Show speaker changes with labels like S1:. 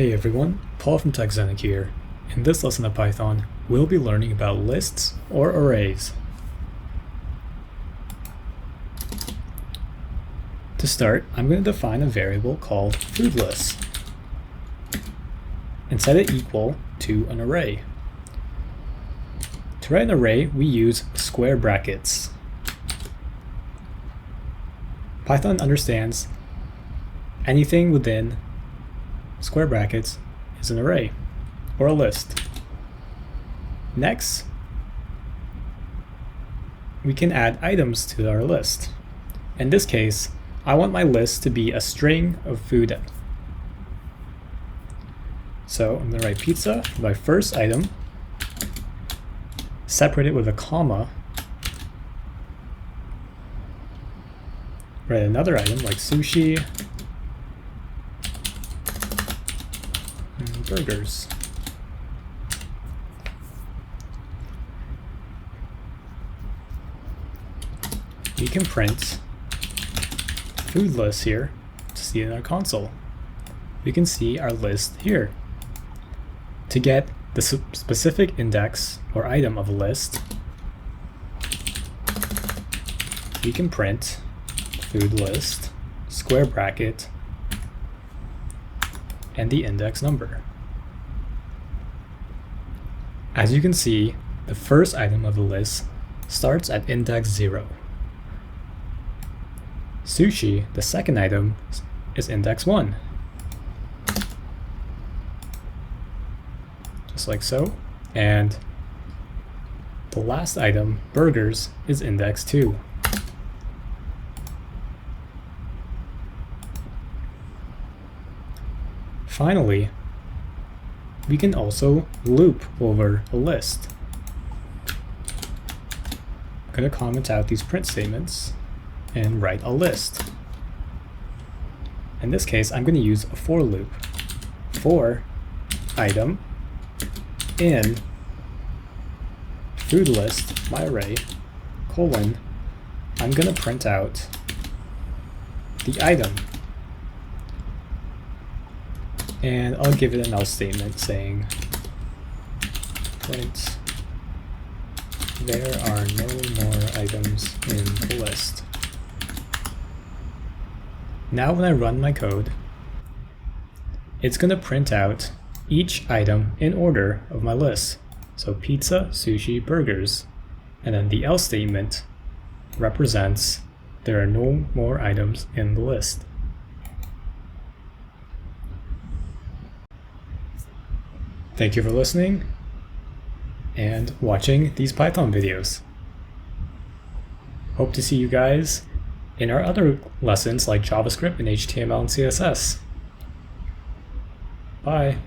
S1: Hey everyone, Paul from TechZenik here. In this lesson of Python, we'll be learning about lists or arrays. To start, I'm going to define a variable called foodlist and set it equal to an array. To write an array, we use square brackets. Python understands anything within square brackets is an array or a list. Next, we can add items to our list. In this case, I want my list to be a string of food. So I'm going to write pizza for my first item, separate it with a comma, write another item like sushi, and burgers. We can print food list here to see in our console. We can see our list here. To get the specific index or item of a list, we can print food list, square bracket, and the index number. As you can see, the first item of the list starts at index 0. Sushi, the second item, is index 1. Just like so. And the last item, burgers, is index 2. Finally, we can also loop over a list. I'm going to comment out these print statements and write a list. In this case, I'm going to use a for loop. For item in food list, my array, colon, I'm going to print out the item. And I'll give it an else statement saying print there are no more items in the list. Now when I run my code, it's going to print out each item in order of my list. So pizza, sushi, burgers, and then the else statement represents there are no more items in the list. Thank you for listening and watching these Python videos. Hope to see you guys in our other lessons like JavaScript and HTML and CSS. Bye.